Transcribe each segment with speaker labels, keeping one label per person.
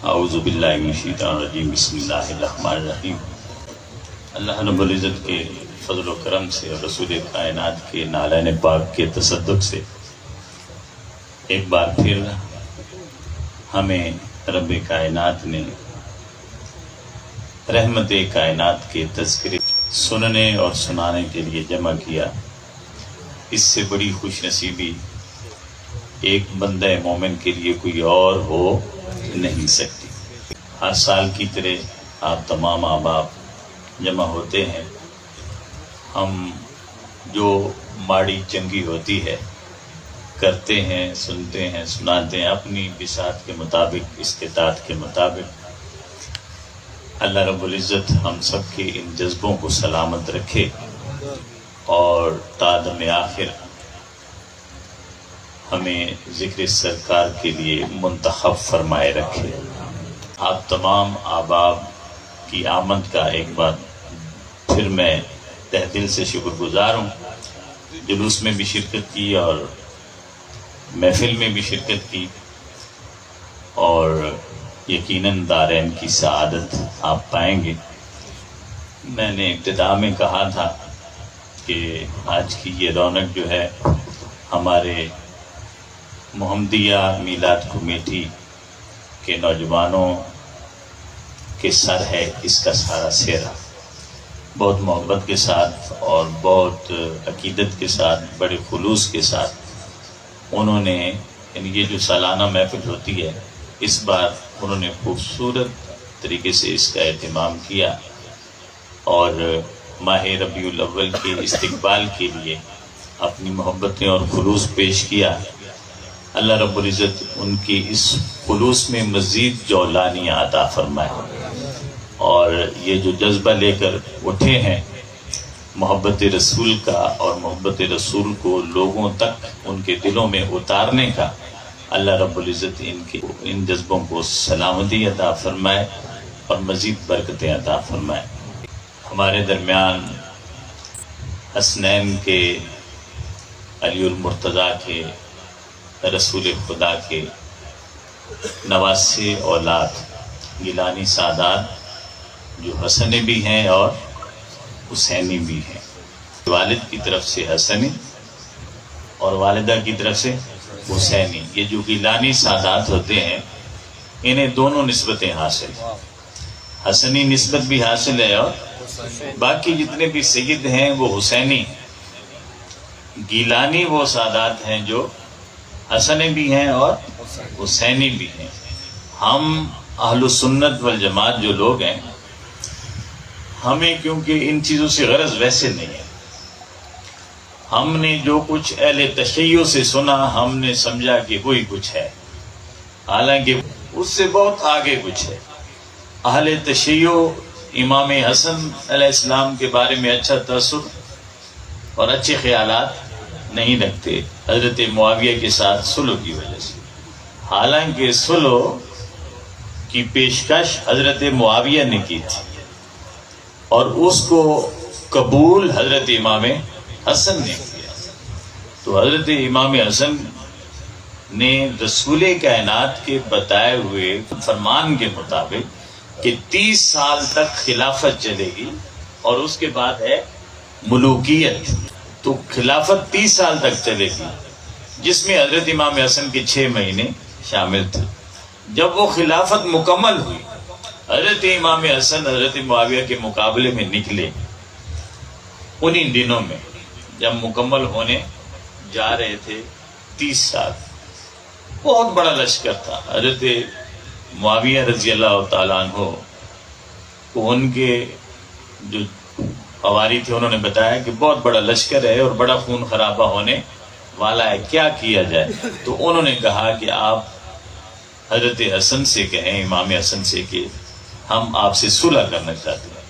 Speaker 1: اعوذ باللہ من الشیطان الرجیم، بسم اللہ الرحمن الرحیم۔ اللہ رب العزت کے فضل و کرم سے اور رسول کائنات کے نالین پاک کے تصدق سے ایک بار پھر ہمیں رب کائنات نے رحمت کائنات کے تذکرے سننے اور سنانے کے لیے جمع کیا۔ اس سے بڑی خوش نصیبی ایک بندہ مومن کے لیے کوئی اور ہو نہیں سکتی۔ ہر سال کی طرح آپ تمام احباب جمع ہوتے ہیں، ہم جو ماڑی چنگی ہوتی ہے کرتے ہیں، سنتے ہیں، سناتے ہیں اپنی بساط کے مطابق، استطاعت کے مطابق۔ اللہ رب العزت ہم سب کے ان جذبوں کو سلامت رکھے اور تا دم آخر ہمیں ذکر سرکار کے لیے منتخب فرمائے رکھے۔ آپ تمام احباب کی آمد کا ایک بار پھر میں تہ دل سے شکر گزار ہوں۔ جلوس میں بھی شرکت کی اور محفل میں بھی شرکت کی، اور یقیناً دارین کی سعادت آپ پائیں گے۔ میں نے ابتدا میں کہا تھا کہ آج کی یہ رونق جو ہے ہمارے محمدیہ میلاد کمیٹی کے نوجوانوں کے سر ہے، اس کا سارا سہرا بہت محبت کے ساتھ اور بہت عقیدت کے ساتھ، بڑے خلوص کے ساتھ انہوں نے، یعنی یہ جو سالانہ محفل ہوتی ہے اس بار انہوں نے خوبصورت طریقے سے اس کا اہتمام کیا اور ماہ ربیع الاول کے استقبال کے لیے اپنی محبتیں اور خلوص پیش کیا۔ اللہ رب العزت ان کی اس خلوص میں مزید جولانیاں عطا فرمائے، اور یہ جو جذبہ لے کر اٹھے ہیں محبت رسول کا اور محبت رسول کو لوگوں تک ان کے دلوں میں اتارنے کا، اللہ رب العزت ان جذبوں کو سلامتی عطا فرمائے اور مزید برکتیں عطا فرمائے۔ ہمارے درمیان حسنین کے، علی المرتضیٰ کے، رسول خدا کے نواسے اولاد گیلانی سادات جو حسنی بھی ہیں اور حسینی بھی ہیں، والد کی طرف سے حسنی اور والدہ کی طرف سے حسینی۔ یہ جو گیلانی سادات ہوتے ہیں انہیں دونوں نسبتیں حاصل ہیں، حسنی نسبت بھی حاصل ہے اور باقی جتنے بھی سید ہیں وہ حسینی ہیں۔ گیلانی وہ سادات ہیں جو حسنی بھی ہیں اور حسینی بھی ہیں۔ ہم اہل سنت والجماعت جو لوگ ہیں، ہمیں کیونکہ ان چیزوں سے غرض ویسے نہیں ہے، ہم نے جو کچھ اہل تشیع سے سنا ہم نے سمجھا کہ وہی کچھ ہے، حالانکہ اس سے بہت آگے کچھ ہے۔ اہل تشیع امام حسن علیہ السلام کے بارے میں اچھا تاثر اور اچھے خیالات نہیں رکھتے حضرت معاویہ کے ساتھ صلح کی وجہ سے، حالانکہ صلح کی پیشکش حضرت معاویہ نے کی تھی اور اس کو قبول حضرت امام حسن نے کیا۔ تو حضرت امام حسن نے رسول کائنات کے بتائے ہوئے فرمان کے مطابق کہ 30 سال تک خلافت چلے گی اور اس کے بعد ہے ملوکیت، تو خلافت 30 سال تک چلے گی، جس میں حضرت امام حسن کے 6 مہینے شامل تھے۔ جب وہ خلافت مکمل ہوئی، حضرت امام حسن حضرت معاویہ کے مقابلے میں نکلے۔ انہی دنوں میں جب مکمل ہونے جا رہے تھے 30 سال، بہت بڑا لشکر تھا۔ حضرت معاویہ رضی اللہ تعالیٰ عنہ کو ان کے جو حواری تھے انہوں نے بتایا کہ بہت بڑا لشکر ہے اور بڑا خون خرابہ ہونے والا ہے، کیا کیا جائے؟ تو انہوں نے کہا کہ آپ حضرت حسن سے کہیں، امام حسن سے، کہ ہم آپ سے صلح کرنا چاہتے ہیں۔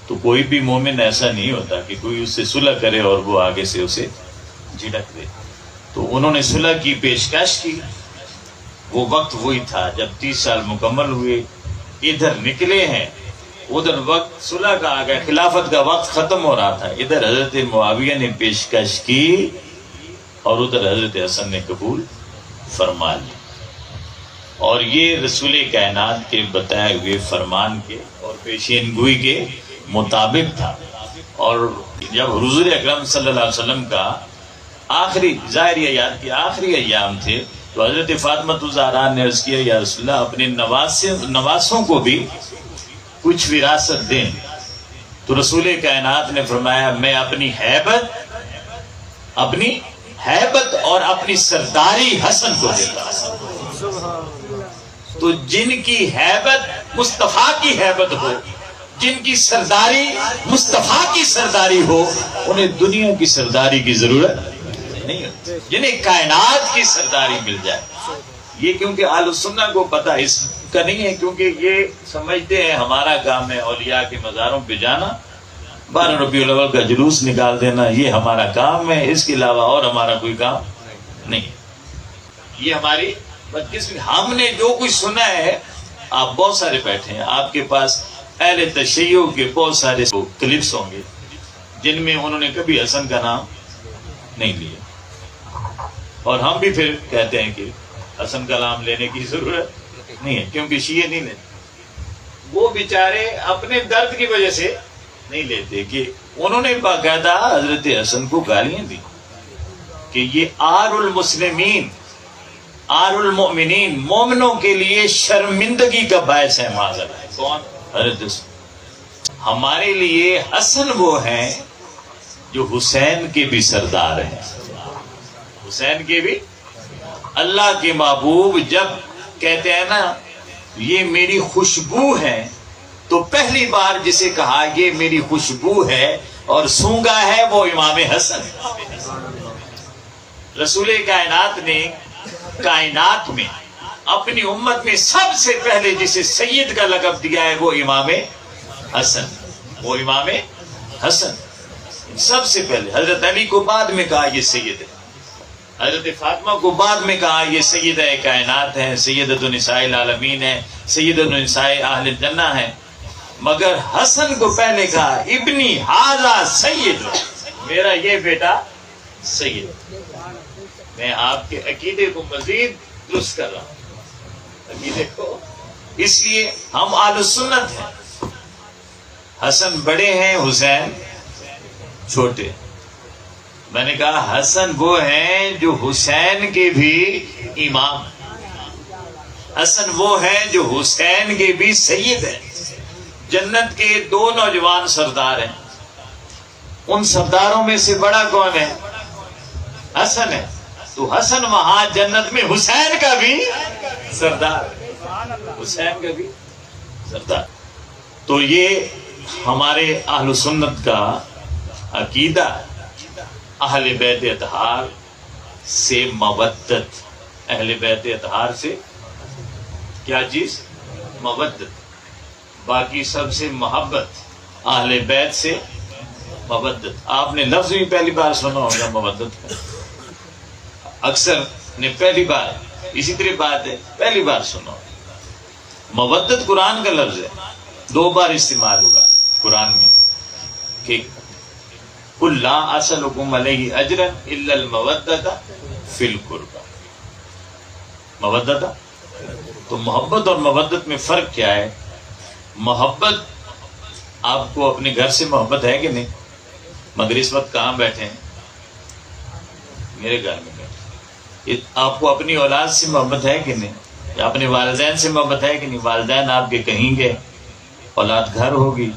Speaker 1: تو کوئی بھی مومن ایسا نہیں ہوتا کہ کوئی اس سے صلح کرے اور وہ آگے سے اسے جھڑک دے۔ تو انہوں نے صلح کی پیشکش کی۔ وہ وقت وہی تھا جب 30 سال مکمل ہوئے، ادھر نکلے ہیں، ادھر وقت صلح کا آ گیا، خلافت کا وقت ختم ہو رہا تھا، ادھر حضرت معاویہ نے پیشکش کی اور ادھر حضرت حسن نے قبول فرما لی۔ اور یہ رسول کائنات کے بتائے ہوئے فرمان کے اور پیشین گوئی کے مطابق تھا. اور جب حضور اکرم صلی اللہ علیہ وسلم کا آخری ظاہری حیات کے آخری ایام تھے تو حضرت فاطمہ الزہرا نے عرض کیا یا رسول اللہ اپنے نواسوں کو بھی کچھ وراثت دیں. تو رسول کائنات نے فرمایا میں اپنی ہیبت اور اپنی سرداری حسن کو دیتا ہوں. تو جن کی ہیبت مصطفیٰ کی ہیبت ہو، جن کی سرداری مصطفیٰ کی سرداری ہو، انہیں دنیا کی سرداری کی ضرورت نہیں ہوتی. جنہیں کائنات کی سرداری مل جائے. یہ کیونکہ اہل سنت کو پتہ اس کا نہیں ہے، کیونکہ یہ سمجھتے ہیں ہمارا کام ہے اولیاء کے مزاروں پہ جانا، 12 ربیع الاول کا جلوس نکال دینا، یہ ہمارا کام ہے، اس کے علاوہ اور ہمارا کوئی کام نہیں. یہ ہماری بدقسمتی. ہم نے جو کچھ سنا ہے، آپ بہت سارے بیٹھے ہیں، آپ کے پاس اہل تشیع کے بہت سارے کلپس ہوں گے جن میں انہوں نے کبھی حسن کا نام نہیں لیا. اور ہم بھی پھر کہتے ہیں کہ حسن کا نام لینے کی ضرورت نہیں ہے، کیونکہ شیعہ نہیں لیتے. وہ بیچارے اپنے درد کی وجہ سے نہیں لیتے کہ انہوں نے باقاعدہ حضرت حسن کو گالیاں دی کہ یہ آر المسلمین، آر المؤمنین، مومنوں کے لیے شرمندگی کا باعث ہے. معذرت ہے. کون؟ حضرت حسن. ہمارے لیے حسن وہ ہیں جو حسین کے بھی سردار ہیں. حسین کے بھی. اللہ کے محبوب جب کہتے ہیں نا یہ میری خوشبو ہے، تو پہلی بار جسے کہا یہ میری خوشبو ہے اور سونگا ہے وہ امام حسن. رسول کائنات نے کائنات میں اپنی امت میں سب سے پہلے جسے سید کا لقب دیا ہے وہ امام حسن. وہ امام حسن سب سے پہلے. حضرت علی کو بعد میں کہا یہ سید ہے، حضرت فاطمہ کو بعد میں کہا یہ سیدہ کائنات ہے، سیدۃ النساء العالمین ہے، سیدۃ النساء اہل الجنہ ہے. مگر حسن کو پہلے کہا ابنی ھذا سید، میرا یہ بیٹا سید. میں آپ کے عقیدے کو مزید درست کر رہا ہوں، عقیدے کو. اس لیے ہم اہل سنت ہیں. حسن بڑے ہیں، حسین چھوٹے. میں نے کہا حسن وہ ہیں جو حسین کے بھی امام، حسن وہ ہیں جو حسین کے بھی سید ہیں. جنت کے 2 نوجوان سردار ہیں، ان سرداروں میں سے بڑا کون ہے؟ حسن ہے. تو حسن وہاں جنت میں حسین کا بھی سردار ہے، حسین کا بھی سردار. تو یہ ہمارے اہل سنت کا عقیدہ ہے. اہل بیت اطہار سے مودت، اہل بیت اطہار سے کیا چیز؟ مودت. باقی سب سے محبت، اہل بیت سے مودت. آپ نے لفظ بھی پہلی بار سنا ہوگا مودت کا، اکثر نے پہلی بار، اسی طرح بات ہے پہلی بار سنا. مودت قرآن کا لفظ ہے، 2 بار استعمال ہوگا قرآن میں کہ قُلْ لَا أَسْأَلُكُمْ عَلَيْهِ أَجْرًا إِلَّا الْمَوَدَّةَ فِي الْقُرْبَى. مودت. تو محبت اور مودت میں فرق کیا ہے؟ محبت، آپ کو اپنے گھر سے محبت ہے کہ نہیں؟ مگر اس وقت کہاں بیٹھے ہیں؟ میرے گھر میں بیٹھے. آپ کو اپنی اولاد سے محبت ہے کہ نہیں؟ یا اپنے والدین سے محبت ہے کہ نہیں؟ والدین آپ کے کہیں گے، اولاد گھر ہوگی.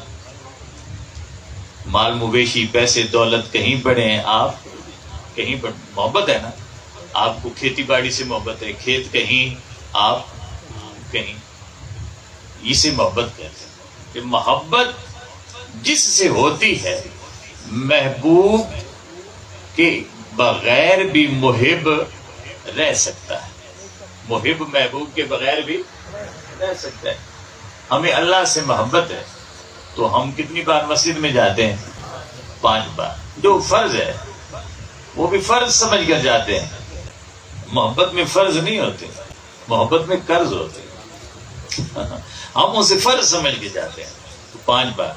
Speaker 1: مال مویشی پیسے دولت کہیں پڑے ہیں، آپ کہیں پر محبت ہے نا. آپ کو کھیتی باڑی سے محبت ہے، کھیت کہیں آپ کہیں. اسے محبت کہتے ہیں کہ محبت جس سے ہوتی ہے محبوب کے بغیر بھی محب رہ سکتا ہے. محب محبوب کے بغیر بھی رہ سکتا ہے. ہمیں اللہ سے محبت ہے تو ہم کتنی بار مسجد میں جاتے ہیں؟ 5 بار. جو فرض ہے وہ بھی فرض سمجھ کر جاتے ہیں. محبت میں فرض نہیں ہوتے، محبت میں قرض ہوتے. ہم اسے فرض سمجھ کے جاتے ہیں. تو 5 بار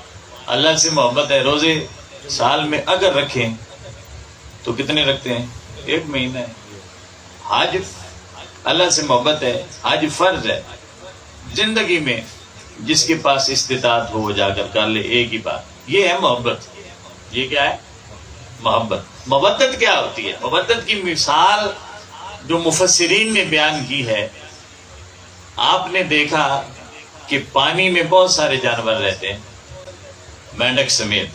Speaker 1: اللہ سے محبت ہے. روزے سال میں اگر رکھیں تو کتنے رکھتے ہیں؟ 1 مہینہ ہے. حج اللہ سے محبت ہے، آج فرض ہے زندگی میں جس کے پاس استطاعت ہو وہ جا کر لے ایک ہی بات، یہ ہے محبت۔ یہ کیا ہے؟ محبت۔ مودت کیا ہوتی ہے؟ مودت کی مثال جو مفسرین نے بیان کی ہے، آپ نے دیکھا کہ پانی میں بہت سارے جانور رہتے ہیں، مینڈک سمیت،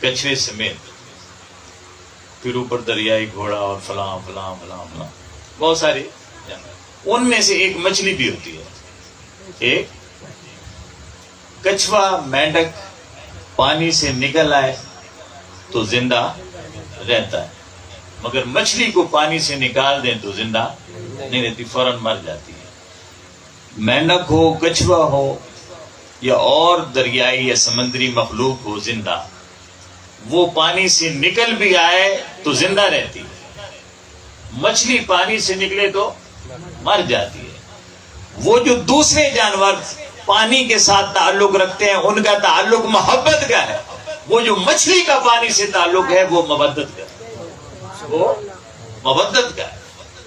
Speaker 1: کچھوے سمیت، پھر اوپر دریائی گھوڑا اور فلاں فلاں فلاں فلاں بہت سارے جانور، ان میں سے ایک مچھلی بھی ہوتی ہے۔ ایک کچھوا مینڈک پانی سے نکل آئے تو زندہ رہتا ہے، مگر مچھلی کو پانی سے نکال دیں تو زندہ نہیں رہتی، فوراً مر جاتی ہے۔ مینڈک ہو، کچھوا ہو یا اور دریائی یا سمندری مخلوق ہو زندہ، وہ پانی سے نکل بھی آئے تو زندہ رہتی ہے، مچھلی پانی سے نکلے تو مر جاتی ہے۔ وہ جو دوسرے جانور پانی کے ساتھ تعلق رکھتے ہیں ان کا تعلق محبت کا ہے، وہ جو مچھلی کا پانی سے تعلق ہے وہ مودت کا ہے، وہ مودت کا ہے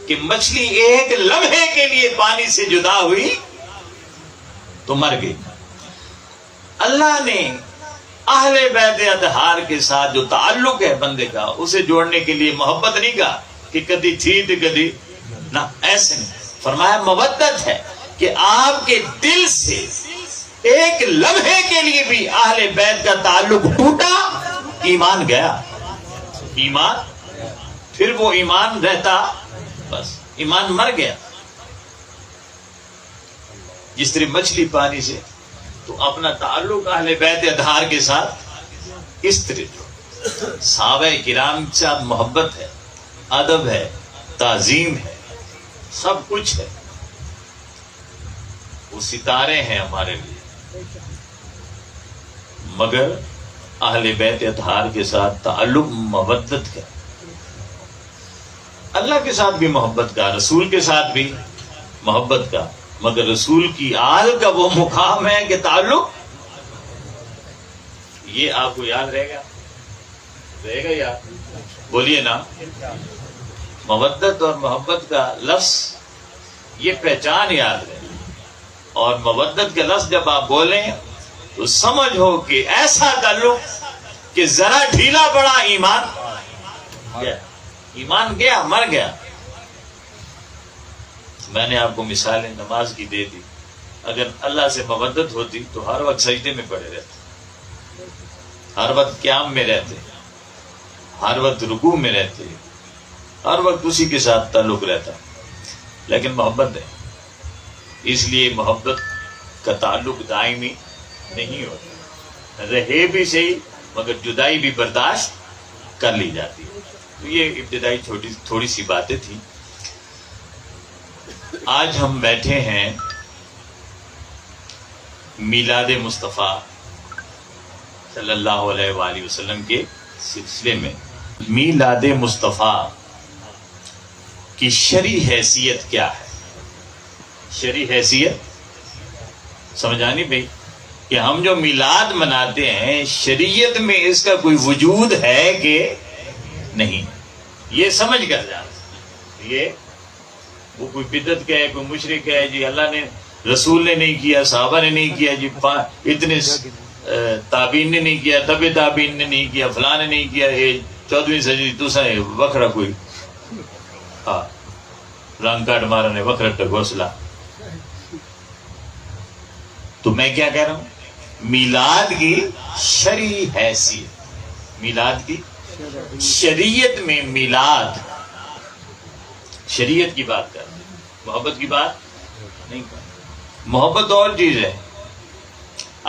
Speaker 1: کہ مچھلی ایک لمحے کے لیے پانی سے جدا ہوئی تو مر گئی۔ اللہ نے اہل بیت اطہار کے ساتھ جو تعلق ہے بندے کا، اسے جوڑنے کے لیے محبت نہیں کہا کہ کدی تھی تو کدی نہ، ایسے نہیں فرمایا۔ مودت ہے کہ آپ کے دل سے ایک لمحے کے لیے بھی اہل بیت کا تعلق ٹوٹا، ایمان گیا، ایمان پھر وہ ایمان رہتا، بس ایمان مر گیا۔ جس طرح مچھلی پانی سے، تو اپنا تعلق اہل بیت اطہار کے ساتھ اس طرح صحابہ کرام کے ساتھ محبت ہے، ادب ہے، تعظیم ہے، سب کچھ ہے۔ وہ ستارے ہیں ہمارے لیے، مگر اہل بیت اطہار کے ساتھ تعلق مودت کا، اللہ کے ساتھ بھی محبت کا، رسول کے ساتھ بھی محبت کا، مگر رسول کی آل کا وہ مقام ہے کہ تعلق، یہ آپ کو یاد رہے گا یاد؟ بولیے نا، مودت اور محبت کا لفظ یہ پہچان یاد رہے، اور مودت کے لفظ جب آپ بولیں تو سمجھ ہو کہ ایسا تعلق کہ ذرا ڈھیلا پڑا ایمان گیا، ایمان گیا، مر گیا۔ میں نے آپ کو مثالیں نماز کی دے دی، اگر اللہ سے مودت ہوتی تو ہر وقت سجدے میں پڑے رہتے، ہر وقت قیام میں رہتے، ہر وقت رکوع میں رہتے، ہر وقت اسی کے ساتھ تعلق رہتا، لیکن محبت ہے، اس لیے محبت کا تعلق دائمی نہیں ہوتا، رہے بھی صحیح مگر جدائی بھی برداشت کر لی جاتی ہے۔ تو یہ ابتدائی تھوڑی سی باتیں تھیں۔ آج ہم بیٹھے ہیں میلاد مصطفیٰ صلی اللہ علیہ وآلہ وسلم کے سلسلے میں۔ میلاد مصطفیٰ کی شرعی حیثیت کیا ہے؟ شرعی حیثیت سمجھانی بھائی کہ ہم جو میلاد مناتے ہیں شریعت میں اس کا کوئی وجود ہے کہ نہیں، یہ سمجھ کر جانا۔ یہ وہ کوئی بدعت کا ہے، کوئی مشرک ہے، جی اللہ نے، رسول نے نہیں کیا، صحابہ نے نہیں کیا، جی اتنے تابعین نے نہیں کیا، تبع تابعین نے نہیں کیا، فلاں نے نہیں کیا، یہ 14ویں صدی دوسرا ہے وکھرا کوئی، ہاں رنگ کاٹ مارا نے وکھرا کا گھوسلا۔ تو میں کیا کہہ رہا ہوں؟ میلاد کی شرعی حیثیت، میلاد کی شریعت میں میلاد، شریعت کی بات کر رہا ہوں، محبت کی بات نہیں کر رہا۔ محبت اور چیز ہے،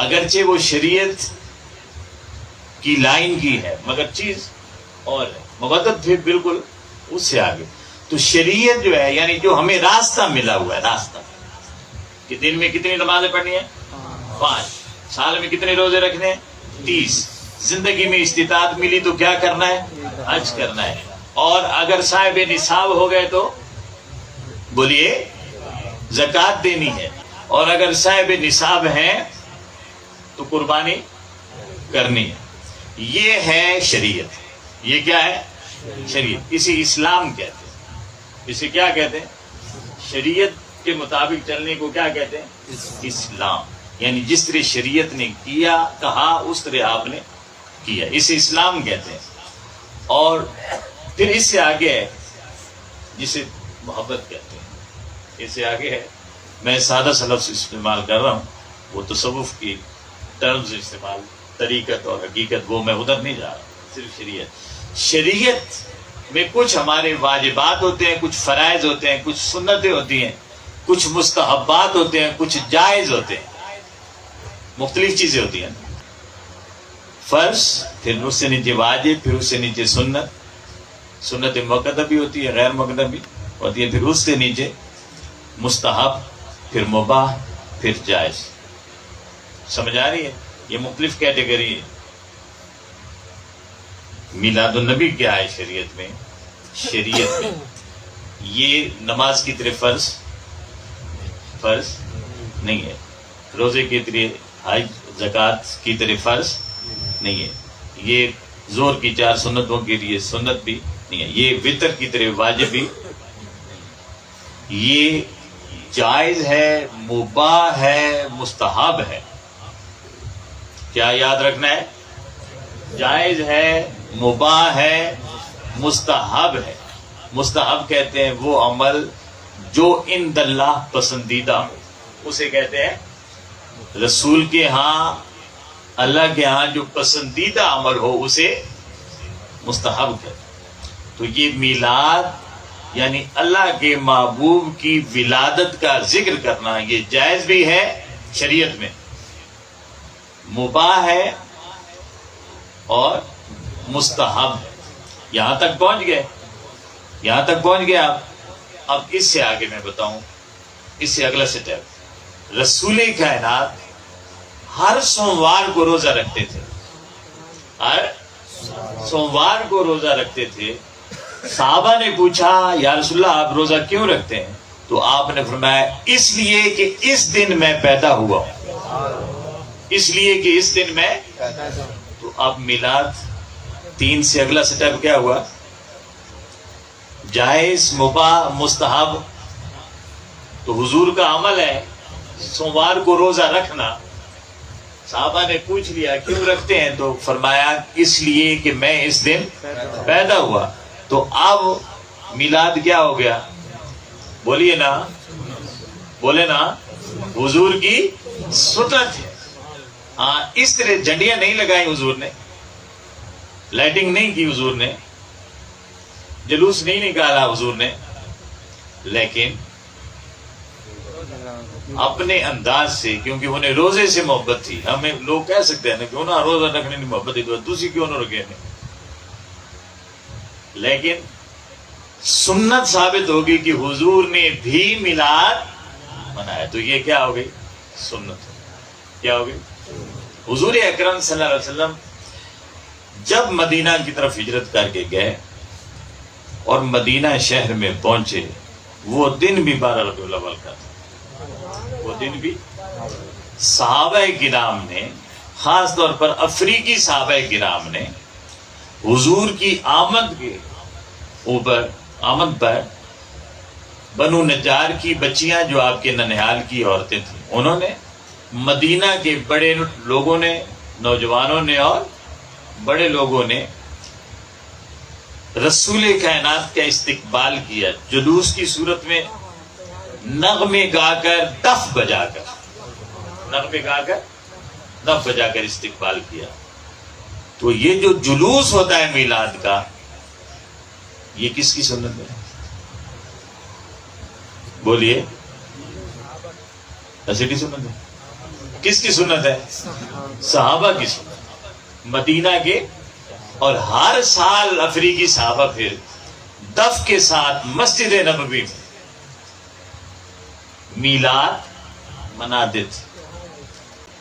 Speaker 1: اگرچہ وہ شریعت کی لائن کی ہے مگر چیز اور ہے، محبت پھر بالکل اس سے آگے۔ تو شریعت جو ہے یعنی جو ہمیں راستہ ملا ہوا ہے، راستہ کہ دن میں کتنی نمازیں پڑھنی ہیں؟ 5، سال میں کتنے روزے رکھنے ہیں؟ 30، زندگی میں استطاعت ملی تو کیا کرنا ہے؟ حج کرنا ہے، اور اگر صاحب نصاب ہو گئے تو بولیے زکوٰۃ دینی ہے، اور اگر صاحب نصاب ہیں تو قربانی کرنی ہے۔ یہ ہے شریعت، یہ کیا ہے؟ شریعت، اسے اسلام کہتے ہیں، اسے کیا کہتے ہیں؟ شریعت کے مطابق چلنے کو کیا کہتے ہیں؟ اسلام. یعنی جس طرح شریعت نے کیا کہا اس طرح آپ نے کیا، اسے اسلام کہتے ہیں. اور پھر اس سے آگے ہے جسے محبت کہتے ہیں. اس سے آگے ہے، میں سادہ سا لفظ استعمال کر رہا ہوں، وہ تصوف کی ٹرمز استعمال، طریقت اور حقیقت، وہ میں ادھر نہیں جا رہا. صرف شریعت میں کچھ ہمارے واجبات ہوتے ہیں، کچھ فرائض ہوتے ہیں، کچھ سنتیں ہوتی ہیں، کچھ مستحبات ہوتے ہیں، کچھ جائز ہوتے ہیں، مختلف چیزیں ہوتی ہیں. فرض، پھر اس سے نیچے واجب، پھر اس سے نیچے سنت مؤکدہ بھی ہوتی ہے، غیر مؤکدہ بھی ہوتی ہے، پھر اس سے نیچے مستحب، پھر مباح، پھر جائز. سمجھ آ رہی ہے؟ یہ مختلف کیٹیگری ہے. میلاد النبی کیا ہے شریعت میں؟ یہ نماز کی طرح فرض نہیں ہے، روزے کی طرح، حج زکوٰۃ کی طرح فرض نہیں ہے، یہ زور کی 4 سنتوں کے لیے سنت بھی نہیں ہے، یہ وتر کی طرح واجب بھی، یہ جائز ہے، مباح ہے، مستحب ہے. کیا یاد رکھنا ہے؟ جائز ہے، مباح ہے، مستحب ہے. مستحب کہتے ہیں وہ عمل جو عند اللہ پسندیدہ ہو، اسے کہتے ہیں رسول کے ہاں، اللہ کے ہاں جو پسندیدہ عمل ہو اسے مستحب کہتے ہیں. تو یہ میلاد یعنی اللہ کے محبوب کی ولادت کا ذکر کرنا، یہ جائز بھی ہے شریعت میں، مباح ہے اور مستحب ہے. یہاں تک پہنچ گئے آپ. اب اس سے آگے میں بتاؤں، اس سے اگلا سٹیپ. رسول کائنات ہر سوموار کو روزہ رکھتے تھے، ہر سوموار کو روزہ رکھتے تھے. صحابہ نے پوچھا یا رسول اللہ آپ روزہ کیوں رکھتے ہیں؟ تو آپ نے فرمایا اس لیے کہ اس دن میں پیدا ہوا ہوں، اس لیے کہ اس دن میں. تو اب میلاد 3 سے اگلا سٹیپ کیا ہوا؟ جائز، مباح، مستحب. تو حضور کا عمل ہے سوموار کو روزہ رکھنا. صحابہ نے پوچھ لیا کیوں رکھتے ہیں؟ تو فرمایا اس لیے کہ میں اس دن پیدا ہوا. تو اب میلاد کیا ہو گیا؟ بولیے نا، بولے نا، حضور کی سنت ہے. ہاں، اس طرح جھنڈیاں نہیں لگائی حضور نے، لائٹنگ نہیں کی حضور نے، جلوس نہیں نکالا حضور نے، لیکن اپنے انداز سے، کیونکہ انہیں روزے سے محبت تھی. ہمیں لوگ کہہ سکتے ہیں نا کیوں نہ روزہ رکھنے کی محبت ہے تو دوسری کیوں نہ رکھے ہیں، لیکن سنت ثابت ہوگی کہ حضور نے بھی میلاد منایا. تو یہ کیا ہو گئی؟ سنت. کیا ہو گئی؟ حضور اکرم صلی اللہ علیہ وسلم جب مدینہ کی طرف ہجرت کر کے گئے اور مدینہ شہر میں پہنچے، وہ دن بھی 12 ربیع الاول کا تھا. وہ دن بھی صحابہ کرام نے، خاص طور پر افریقی صحابہ کرام نے حضور کی آمد پر بنو نجار کی بچیاں جو آپ کے ننہال کی عورتیں تھیں، انہوں نے مدینہ کے بڑے لوگوں نے، نوجوانوں نے اور بڑے لوگوں نے رسول کائنات کا استقبال کیا، جلوس کی صورت میں، نغمے گا کر، دف بجا کر استقبال کیا. تو یہ جو جلوس ہوتا ہے میلاد کا، یہ کس کی سنت ہے؟ بولیے، ایسی کی سنت ہے؟ کس کی سنت ہے؟ صحابہ کی سنت، مدینہ کے. اور ہر سال افریقی صحابہ پھر دف کے ساتھ مسجد نبوی میں میلاد مناتے تھے.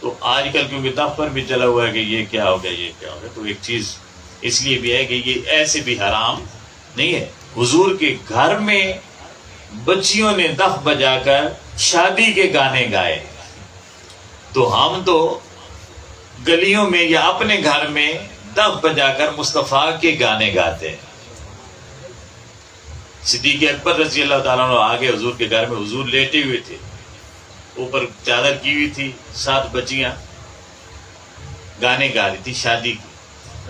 Speaker 1: تو آج کل کیونکہ دف پر بھی چلا ہوا ہے کہ یہ کیا ہو گیا، تو ایک چیز اس لیے بھی ہے کہ یہ ایسے بھی حرام نہیں ہے. حضور کے گھر میں بچیوں نے دف بجا کر شادی کے گانے گائے، تو ہم تو گلیوں میں یا اپنے گھر میں دف بجا کر مصطفیٰ کے گانے گاتے ہیں. صدیق اکبر رضی اللہ تعالیٰ عنہ آگے حضور کے گھر میں، حضور لیٹے ہوئے تھے، اوپر چادر کی ہوئی تھی، 7 بچیاں گانے گا رہی تھی شادی کی۔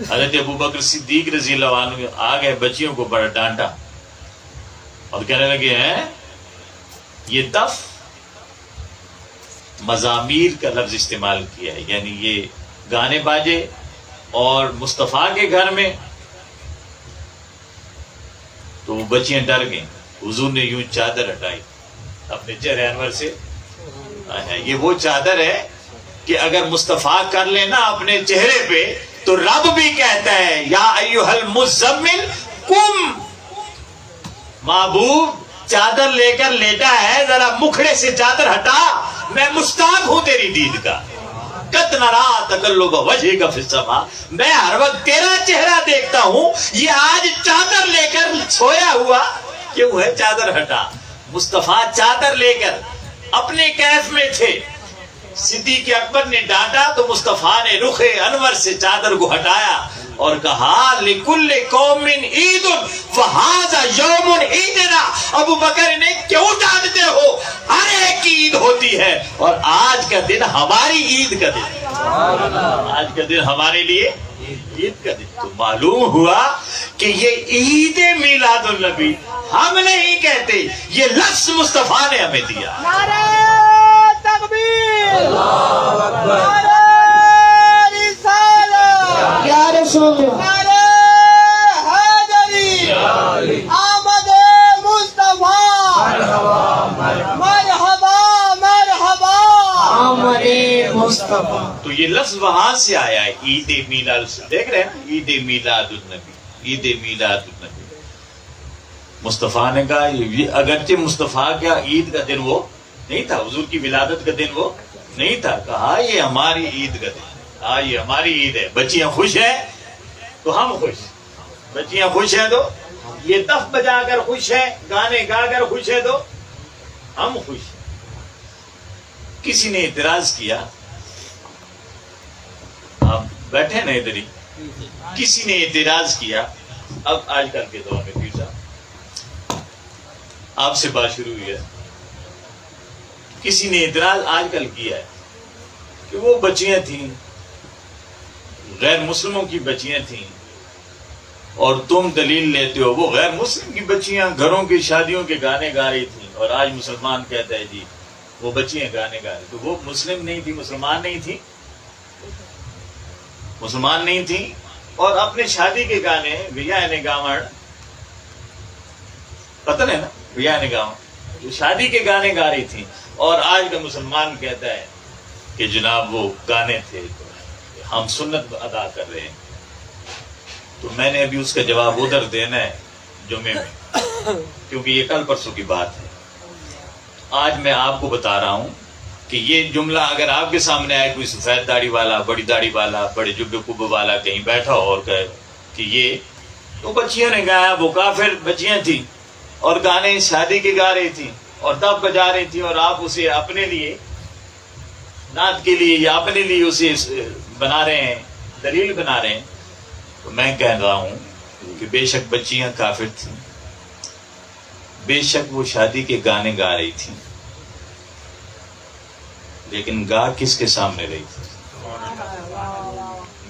Speaker 1: حضرت ابوبکر صدیق رضی اللہ عنہ آ گئے، بچیوں کو بڑا ڈانٹا اور کہنے لگے ہیں یہ دف مزامیر کا لفظ استعمال کیا ہے، یعنی یہ گانے باجے، اور مصطفیٰ کے گھر میں تو وہ بچیاں ڈر گئیں۔ حضور نے یوں چادر ہٹائی اپنے چہرے انور سے، یہ وہ چادر ہے کہ اگر مصطفیٰ کر لینا اپنے چہرے پہ تو رب بھی کہتا ہے یا ایھا المزمل قم، محبوب چادر لے کر لیٹا ہے، ذرا مکھڑے سے چادر ہٹا، میں مشتاق ہوں تیری دید کا۔ قد نرا تقلب وجهک فی السماء، میں ہر وقت تیرا چہرہ دیکھتا ہوں، یہ آج چادر لے کر سویا ہوا کیوں ہے؟ چادر ہٹا۔ مصطفیٰ چادر لے کر اپنے کیف میں تھے، صدیق اکبر نے ڈانٹا تو مصطفیٰ نے رخ انور سے چادر کو ہٹایا اور کہا لِكُلِّ قَوْمٍ عِيدٌ فَهَذَا يَوْمٌ عِيدُنَا، ابو بکر نے کیوں ڈانٹتے ہو؟ ہر ایک کی عید ہوتی ہے اور آج کا دن ہماری عید کا دن ہے، آج کا دن ہمارے لیے عید کا دن۔ تو معلوم ہوا کہ یہ عید میلاد النبی ہم نہیں کہتے، یہ لفظ مصطفیٰ نے ہمیں دیا۔
Speaker 2: نعرہ تکبیر، نعرہ رسالت،
Speaker 3: یا رسول اللہ،
Speaker 2: نعرہ حیدری، آمد مصطفیٰ، مرحبا مرحبا،
Speaker 3: آمد مصطفیٰ۔
Speaker 1: تو یہ لفظ وہاں سے آیا ہے، عید میلاد سے، دیکھ رہے ہیں نا، عید میلاد النبی، عید میلاد النبی۔ مصطفیٰ نے کہا یہ اگرچہ مصطفیٰ کا عید کا دن وہ نہیں تھا، حضور کی ولادت کا دن وہ نہیں تھا، کہا یہ ہماری عید کا دن ہے، یہ ہماری عید ہے۔ بچیاں خوش ہیں تو ہم خوش، بچیاں خوش ہیں تو یہ دف بجا کر خوش ہیں، گانے گا کر خوش ہیں تو ہم خوش ہیں۔ کسی نے اعتراض کیا، آپ بیٹھے نا ادھر ہی، کسی نے اعتراض کیا، اب آج کل کے دور میں پیر صاحب آپ سے بات شروع ہوئی ہے، کسی نے اعتراض آج کل کیا ہے کہ وہ بچیاں تھیں، غیر مسلموں کی بچیاں تھیں، اور تم دلیل لیتے ہو وہ غیر مسلم کی بچیاں گھروں کی شادیوں کے گانے گا رہی تھیں، اور آج مسلمان کہتا ہے جی وہ بچیاں گانے گا رہی، تو وہ مسلم نہیں تھی، مسلمان نہیں تھی، مسلمان نہیں تھی، اور اپنے شادی کے گانے ویا نے گاون، پتہ ہے نا ویا نے گاون، جو شادی کے گانے گا رہی تھی، اور آج کا مسلمان کہتا ہے کہ جناب وہ گانے تھے، ہم سنت ادا کر رہے ہیں۔ تو میں نے ابھی اس کا جواب ادھر دینا ہے جمعے میں، کیونکہ یہ کل پرسوں کی بات ہے۔ آج میں آپ کو بتا رہا ہوں کہ یہ جملہ اگر آپ کے سامنے آئے، کوئی سفید داڑھی والا، بڑی داڑھی والا، بڑے جبے کبے والا کہیں بیٹھا ہو اور کہے کہ یہ تو بچیوں نے گایا، وہ کافر بچیاں تھیں اور گانے شادی کے گا رہی تھیں اور دف بجا رہی تھیں، اور آپ اسے اپنے لیے نعت کے لیے یا اپنے لیے اسے بنا رہے ہیں، دلیل بنا رہے ہیں، تو میں کہہ رہا ہوں کہ بے شک بچیاں کافر تھیں، بے شک وہ شادی کے گانے گا رہی تھیں، لیکن گا کس کے سامنے رہی تھی؟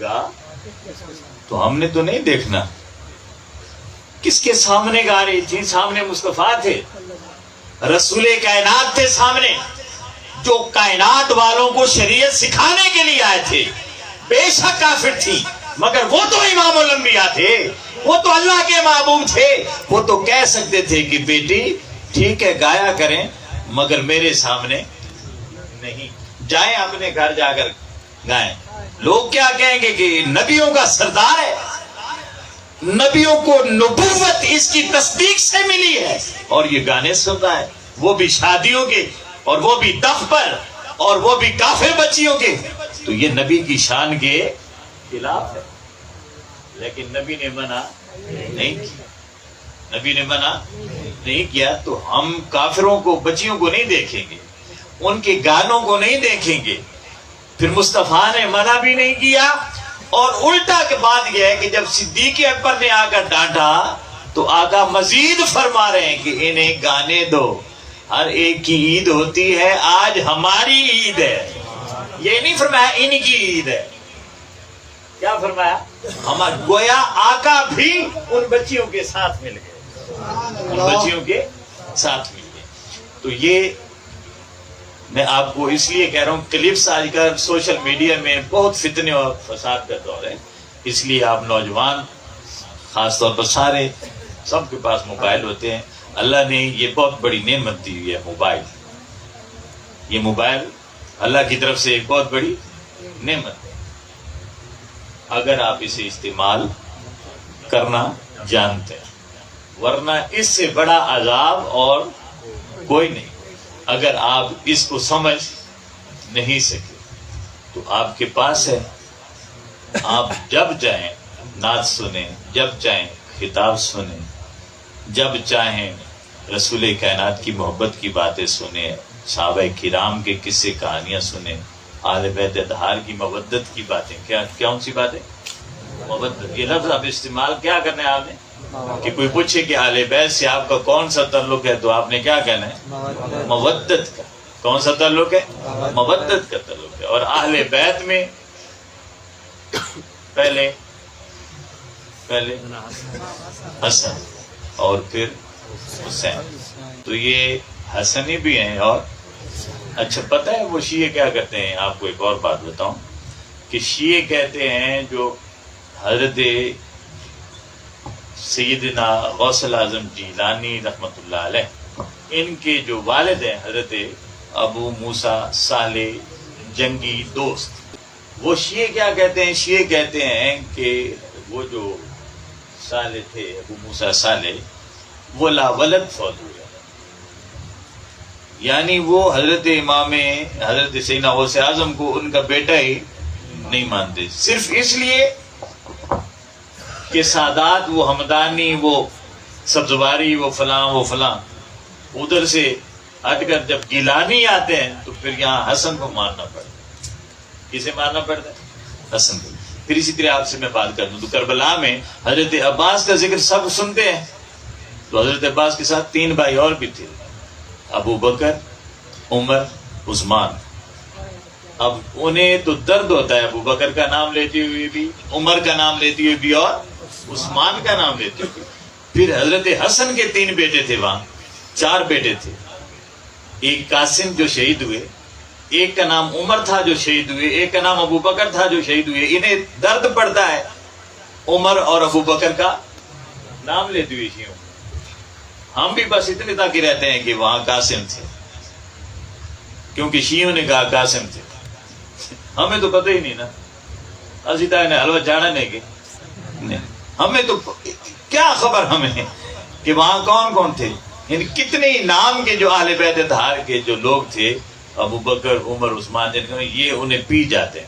Speaker 1: گا تو ہم نے تو نہیں دیکھنا کس کے سامنے گا رہی تھی۔ سامنے مصطفیٰ تھے، رسول کائنات تھے سامنے، جو کائنات والوں کو شریعت سکھانے کے لیے آئے تھے۔ بے شک کافر تھی، مگر وہ تو امام الانبیاء تھے، وہ تو اللہ کے محبوب تھے، وہ تو کہہ سکتے تھے کہ بیٹی ٹھیک ہے گایا کریں مگر میرے سامنے نہیں، جائیں اپنے گھر جا کر گائیں۔ لوگ کیا کہیں گے کہ نبیوں کا سردار ہے، نبیوں کو نبوت اس کی تصدیق سے ملی ہے اور یہ گانے سنتا ہے، وہ بھی شادیوں کے، اور وہ بھی دف پر، اور وہ بھی کافر بچیوں کے، تو یہ نبی کی شان کے خلاف ہے۔ لیکن نبی نے منع نہیں کیا، نبی نے منع نہیں کیا، تو ہم کافروں کو، بچیوں کو نہیں دیکھیں گے، ان کے گانوں کو نہیں دیکھیں گے۔ پھر مصطفیٰ نے منع بھی نہیں کیا، اور الٹا کے بات یہ ہے کہ جب صدیق اکبر نے آ کر ڈانٹا تو آقا مزید فرما رہے ہیں کہ انہیں گانے دو، ہر ایک کی عید ہوتی ہے، آج ہماری عید ہے. یہ نہیں فرمایا ان کی عید ہے، کیا فرمایا؟ ہمارا گویا آقا بھی ان بچیوں کے ساتھ مل گئے، ان بچیوں کے ساتھ مل گئے. تو یہ میں آپ کو اس لیے کہہ رہا ہوں، کلپس آج کل سوشل میڈیا میں بہت فتنے اور فساد کا دور ہے، اس لیے آپ نوجوان خاص طور پر سارے سب کے پاس موبائل ہوتے ہیں. اللہ نے یہ بہت بڑی نعمت دی ہوئی ہے موبائل. یہ موبائل اللہ کی طرف سے ایک بہت بڑی نعمت ہے، اگر آپ اسے استعمال کرنا جانتے ہیں، ورنہ اس سے بڑا عذاب اور کوئی نہیں. اگر آپ اس کو سمجھ نہیں سکے تو آپ کے پاس ہے، آپ جب چاہیں نعت سنیں، جب چاہیں خطاب سنیں، جب چاہیں رسول کائنات کی محبت کی باتیں سنیں، صحابہ کرام کے قصے کہانیاں سنیں، اہل بیت اطہار کی مودت کی باتیں. کون سی باتیں؟ مودت. یہ لفظ آپ استعمال کیا کرنا ہے آپ نے کہ کوئی پوچھے کہ اہل بیت سے آپ کا کون سا تعلق ہے تو آپ نے کیا کہنا ہے؟ مودت کا. کون سا تعلق ہے؟ مودت کا تعلق ہے. اور اہل بیت میں پہلے حسن اور پھر حسین. تو یہ حسنی بھی ہیں. اور اچھا پتہ ہے وہ شیعہ کیا کرتے ہیں؟ آپ کو ایک اور بات بتاؤں کہ شیعہ کہتے ہیں جو حضرت سیدنا غوث الاعظم جیلانی رحمۃ اللہ علیہ، ان کے جو والد ہیں حضرت ابو موسیٰ صالح جنگی دوست، وہ شیعہ کیا کہتے ہیں؟ شیعہ کہتے ہیں کہ وہ جو صالح تھے ابو موسیٰ صالح، وہ لا ولد فوت ہوئے، یعنی وہ حضرت امام حضرت سیدنا غوث اعظم کو ان کا بیٹا ہی نہیں مانتے، صرف اس لیے کہ سادات وہ ہمدانی وہ سبزواری وہ فلاں ادھر سے ہٹ کر جب گیلانی آتے ہیں تو پھر یہاں حسن کو مارنا پڑتا ہے. کسے مارنا پڑتا ہے؟ حسن کو. پھر اسی طرح آپ سے میں بات کر دوں تو کربلا میں حضرت عباس کا ذکر سب سنتے ہیں، تو حضرت عباس کے ساتھ 3 بھائی اور بھی تھے، ابو بکر، عمر، عثمان. اب انہیں تو درد ہوتا ہے ابو بکر کا نام لیتے ہوئے بھی، عمر کا نام لیتے ہوئے بھی اور عثمان کا نام لیتے ہوئے. پھر حضرت حسن کے 3 بیٹے تھے، وہاں 4 بیٹے تھے، ایک قاسم جو شہید ہوئے، ایک کا نام عمر تھا جو شہید ہوئے، ایک کا نام ابو بکر تھا جو شہید ہوئے. انہیں درد پڑتا ہے عمر اور ابو بکر کا نام لیتے ہوئے شیعوں. ہم بھی بس اتنے تک ہی رہتے ہیں کہ وہاں قاسم تھے، کیونکہ شیعوں نے کہا قاسم تھے. ہمیں تو پتہ ہی نہیں نا، ازیتا نے حلوہ جانا نہیں کہ ہمیں تو کیا خبر ہمیں کہ وہاں کون کون تھے. یعنی کتنے نام کے جو اہل بیت اطہار کے جو لوگ تھے، ابو بکر، عمر، عثمان، یہ انہیں پی جاتے ہیں.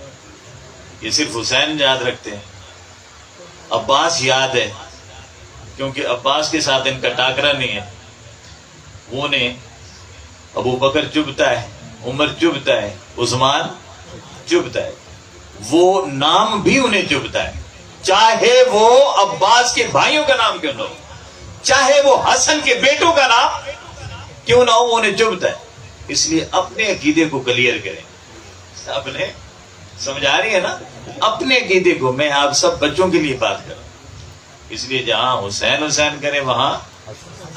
Speaker 1: یہ صرف حسین یاد رکھتے ہیں، عباس یاد ہے کیونکہ عباس کے ساتھ ان کا ٹاکرا نہیں ہے. وہ نے ابو بکر چبھتا ہے، عمر چبھتا ہے، عثمان چبھتا ہے، وہ نام بھی انہیں چبھتا ہے، چاہے وہ عباس کے بھائیوں کا نام کیوں نہ ہو، چاہے وہ حسن کے بیٹوں کا نام کیوں نہ ہو، وہ انہیں چبھتا ہے. اس لیے اپنے عقیدے کو کلیئر کریں. اپنے سمجھ آ رہی ہے نا؟ اپنے عقیدے کو. میں آپ سب بچوں کے لیے بات کر رہا ہوں، اس لیے جہاں حسین حسین کریں وہاں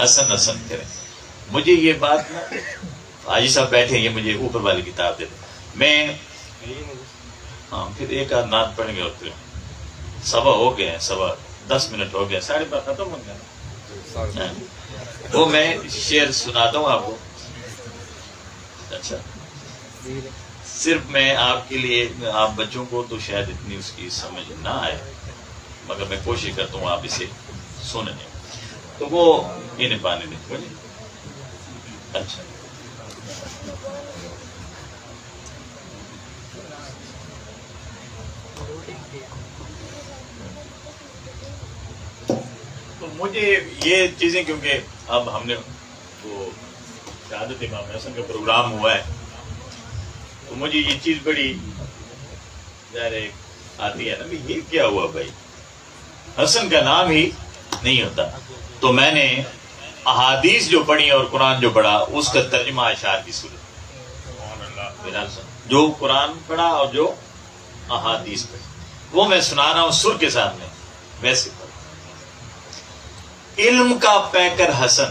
Speaker 1: حسن حسن کریں. مجھے یہ بات نا حاجی صاحب بیٹھے ہیں، یہ مجھے اوپر والی کتاب دے دیں. میں ہاں پھر ایک آدھ نعت پڑھیں گے اور پھر 7 ہو گئے ہیں، 10 منٹ ہو گئے، 12:30 ختم ہو گیا. وہ میں شعر سناتا ہوں آپ کو. اچھا صرف میں آپ کے لیے، آپ بچوں کو تو شاید اتنی اس کی سمجھ نہ آئے، مگر میں کوشش کرتا ہوں آپ اسے سنیں. تو وہ انہیں پانے دیں مجھے. اچھا تو مجھے یہ چیزیں، کیونکہ اب ہم نے وہ شہادت امام حسن کا پروگرام ہوا ہے تو مجھے یہ چیز بڑی ظاہر آتی ہے نا، یہ کیا ہوا بھائی، حسن کا نام ہی نہیں ہوتا. تو میں نے احادیث جو پڑھی اور قرآن جو پڑھا اس کا ترجمہ اشعار کی صورت، جو قرآن پڑھا اور جو احادیث پڑھی وہ میں سنا رہا ہوں سر کے سامنے. ویسے علم کا پیکر حسن،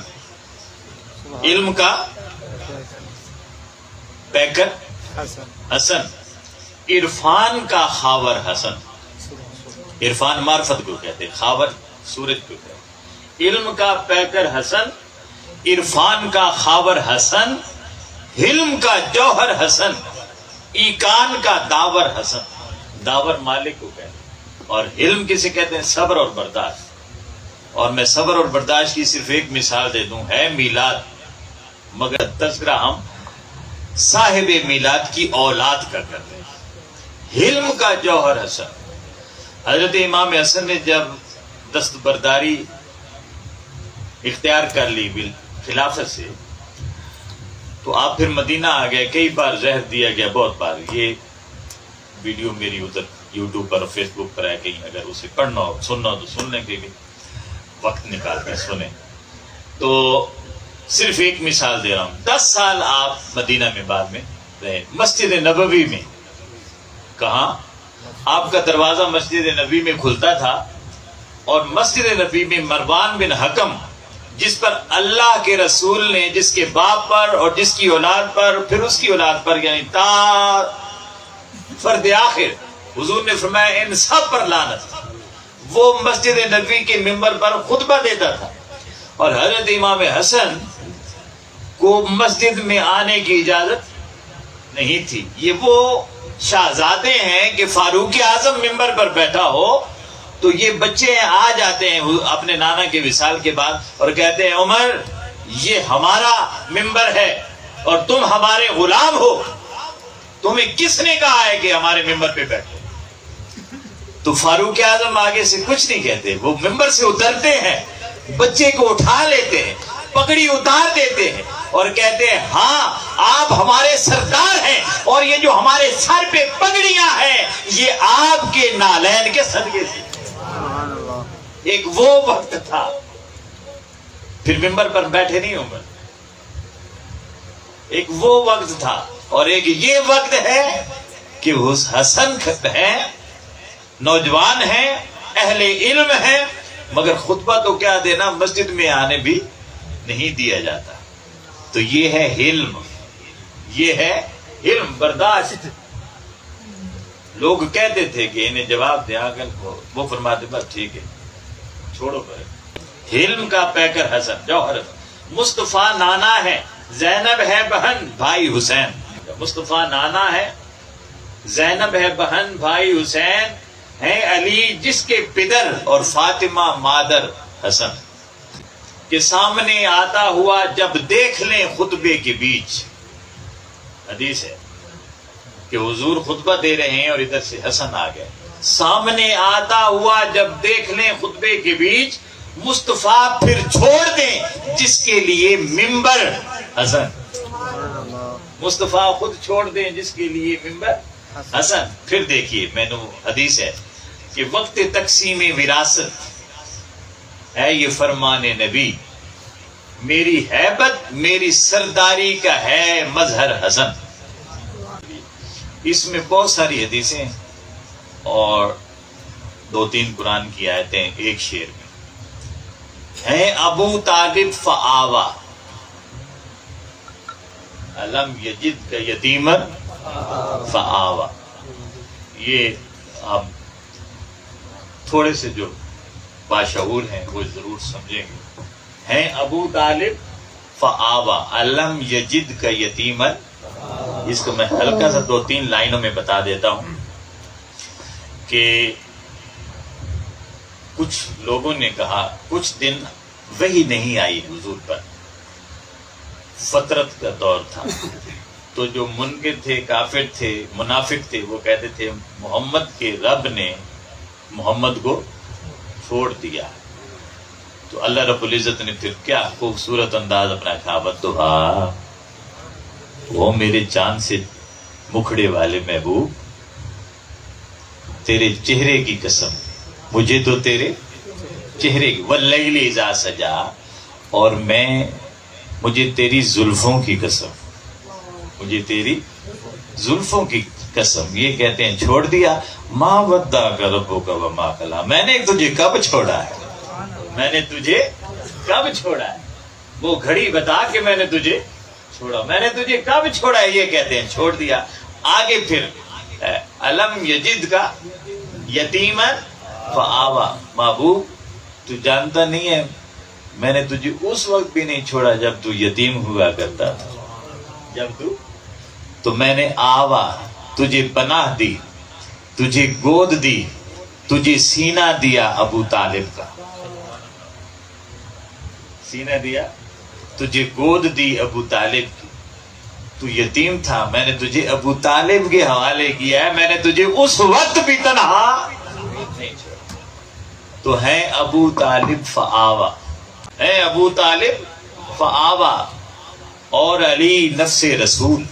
Speaker 1: علم کا پیکر حسن، عرفان کا خاور حسن. عرفان معرفت کو کہتے ہیں، خاور سورج کو کہتے ہیں. علم کا پیکر حسن، عرفان کا خاور حسن، حلم کا جوہر حسن، ایکان کا داور حسن. داور مالک کو کہتے ہیں. اور حلم کسے کہتے ہیں؟ صبر اور برداشت. اور میں صبر اور برداشت کی صرف ایک مثال دے دوں، ہے میلاد، مگر تذکرہ ہم صاحب میلاد کی اولاد کا کرتے ہیں. حلم کا جوہر حسن. حضرت امام حسن نے جب دستبرداری اختیار کر لی خلافت سے تو آپ پھر مدینہ آ گئے. کئی بار زہر دیا گیا، بہت بار. یہ ویڈیو میری ادھر یوٹیوب پر فیس بک پر ہے، کہیں اگر اسے پڑھنا ہو سننا ہو تو سننے کے لیے وقت نکال کر سنیں. تو صرف ایک مثال دے رہا ہوں. 10 سال آپ مدینہ میں بعد میں رہے. مسجد نبوی میں، کہاں آپ کا دروازہ مسجد نبوی میں کھلتا تھا، اور مسجد نبوی میں مروان بن حکم، جس پر اللہ کے رسول نے جس کے باپ پر اور جس کی اولاد پر پھر اس کی اولاد پر یعنی تا فرد آخر حضور نے فرمایا ان سب پر لعنت، وہ مسجد نبوی کے ممبر پر خطبہ دیتا تھا. اور حضرت امام حسن کو مسجد میں آنے کی اجازت نہیں تھی. یہ وہ شہزادے ہیں کہ فاروق اعظم ممبر پر بیٹھا ہو تو یہ بچے آ جاتے ہیں اپنے نانا کے وصال کے بعد اور کہتے ہیں عمر یہ ہمارا ممبر ہے اور تم ہمارے غلام ہو، تمہیں کس نے کہا ہے کہ ہمارے ممبر پہ بیٹھو؟ تو فاروق اعظم آگے سے کچھ نہیں کہتے، وہ ممبر سے اترتے ہیں، بچے کو اٹھا لیتے ہیں، پگڑی اتار دیتے ہیں اور کہتے ہیں ہاں آپ ہمارے سردار ہیں اور یہ جو ہمارے سر پہ پگڑیاں ہیں یہ آپ کے نالین کے صدقے سے. ایک وہ وقت تھا، پھر ممبر پر بیٹھے نہیں عمر. ایک وہ وقت تھا اور ایک یہ وقت ہے کہ حسن ہے، نوجوان ہیں، اہل علم ہیں، مگر خطبہ تو کیا دینا، مسجد میں آنے بھی نہیں دیا جاتا. تو یہ ہے علم، یہ ہے علم. برداشت. لوگ کہتے تھے کہ انہیں جواب دیا کر، وہ فرماتے بس ٹھیک ہے چھوڑو پر. علم کا پیکر حسن، جوہر. مصطفیٰ نانا ہے، زینب ہے بہن، بھائی حسین. مصطفیٰ نانا ہے، زینب ہے بہن، بھائی حسین ہیں علی جس کے پدر اور فاطمہ مادر حسن کے سامنے آتا ہوا جب دیکھ لیں خطبے کے بیچ. حدیث ہے کہ حضور خطبہ دے رہے ہیں اور ادھر سے حسن آ گئے. سامنے آتا ہوا جب دیکھ لیں خطبے کے بیچ، مصطفیٰ پھر چھوڑ دیں جس کے لیے ممبر حسن. مصطفیٰ خود چھوڑ دیں جس کے لیے ممبر حسن. پھر دیکھیے میں نے حدیث ہے کہ وقت تقسیم وراثت ہے یہ فرمان نبی، میری ہیبت میری سرداری کا ہے مظہر حسن. اس میں بہت ساری حدیثیں اور 2-3 قرآن کی آیتیں ایک شعر میں ہیں. ابو طالب فآوا علم یجد کا یتیمن فآوا. یہ ہم تھوڑے سے جو باشعور ہیں وہ ضرور سمجھیں گے. ہیں ابو طالب فآوا علم یجد کا یتیمن. اس کو میں ہلکا سا 2-3 لائنوں میں بتا دیتا ہوں کہ کچھ لوگوں نے کہا کچھ دن وحی نہیں آئی حضور پر، فترت کا دور تھا. تو جو منکر تھے، کافر تھے، منافق تھے، وہ کہتے تھے محمد کے رب نے محمد کو چھوڑ دیا. تو اللہ رب العزت نے پھر کیا خوبصورت انداز اپنا کہا بدعا وہ میرے چاند سے مکھڑے والے محبوب، تیرے چہرے کی قسم مجھے تو تیرے چہرے کی، واللیل اذا سجا، اور مجھے تیری زلفوں کی قسم، مجھے تیری زلفوں کی قسم، یہ کہتے ہیں چھوڑ دیا، ما ودعک ربک وما قلی، میں نے تجھے کب چھوڑا ہے، میں نے تجھے کب چھوڑا ہے، وہ گھڑی بتا کہ میں نے تجھے چھوڑا، میں نے تجھے کب چھوڑا ہے، یہ کہتے ہیں چھوڑ دیا۔ آگے پھر الم یجد کا یتیما فآوا، محبوب تو جانتا نہیں ہے میں نے تجھے اس وقت بھی نہیں چھوڑا جب تو یتیم ہوا کرتا تھا، جب تو میں نے آوا، تجھے پناہ دی، تجھے گود دی، تجھے سینہ دیا ابو طالب کا، سینہ دیا، تجھے گود دی ابو طالب کی، تو یتیم تھا، میں نے تجھے ابو طالب کے حوالے کیا ہے، میں نے تجھے اس وقت بھی تنہا نہیں چھوڑا۔ تو ہے ابو طالب فآوا، ہے ابو طالب فآوا، اور علی نفس رسول،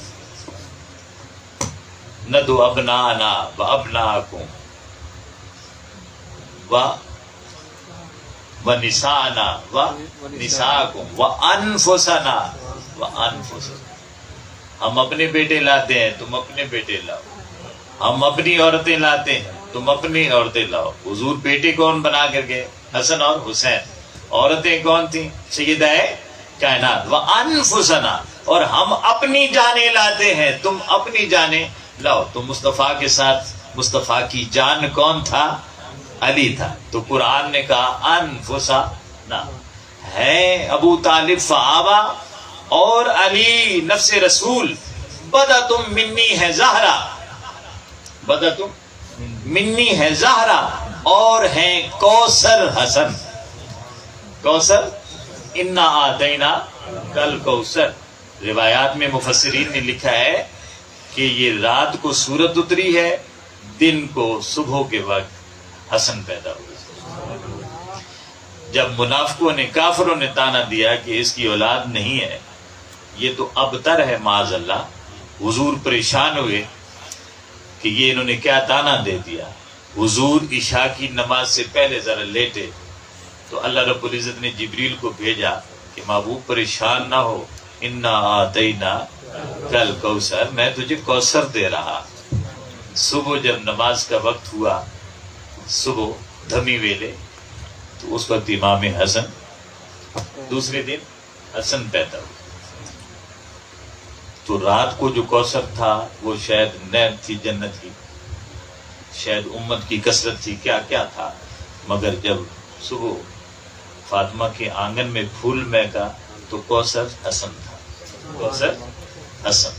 Speaker 1: ندو ابنانا و ابناکم و نسانا و نساکم و انفسنا و انفسکم، ہم اپنے بیٹے لاتے ہیں تم اپنے بیٹے لاؤ، ہم اپنی عورتیں لاتے ہیں تم اپنی عورتیں لاؤ۔ حضور بیٹے کون بنا کر گئے؟ حسن اور حسین۔ عورتیں کون تھیں؟ سیدہ کائنات۔ وانفسنا، اور ہم اپنی جانیں لاتے ہیں تم اپنی جانیں لاؤ۔ تو مصطفیٰ کے ساتھ مصطفیٰ کی جان کون تھا؟ علی تھا۔ تو قرآن نے کہا انفسنا، ہے ابو طالب فآوا اور علی نفس رسول، بدتم منی ہے زہرا، بدتم منی ہے زہرا، اور ہیں کوثر حسن، کوثر انا آتینا کل کوثر۔ روایات میں مفسرین نے لکھا ہے کہ یہ رات کو سورت اتری ہے، دن کو صبح کے وقت حسن پیدا ہوا۔ جب منافقوں نے کافروں نے تانا دیا کہ اس کی اولاد نہیں ہے، یہ تو ابتر ہے معاذ اللہ، حضور پریشان ہوئے کہ یہ انہوں نے کیا تانا دے دیا۔ حضور عشاء کی نماز سے پہلے ذرا لیٹے تو اللہ رب العزت نے جبریل کو بھیجا کہ محبوب پریشان نہ ہو، انا آتینا کل کوثر، میں تجھے کوثر دے رہا۔ صبح جب نماز کا وقت ہوا، صبح دھمی ویلے، تو اس وقت امام حسن، دوسرے دن حسن پیدا ہوا۔ تو رات کو جو کوثر تھا وہ شاید نیب تھی جنت کی، شاید امت کی کثرت تھی، کیا کیا تھا، مگر جب صبح فاطمہ کے آنگن میں پھول مہکا تو کوثر حسن تھا، کوثر حسن۔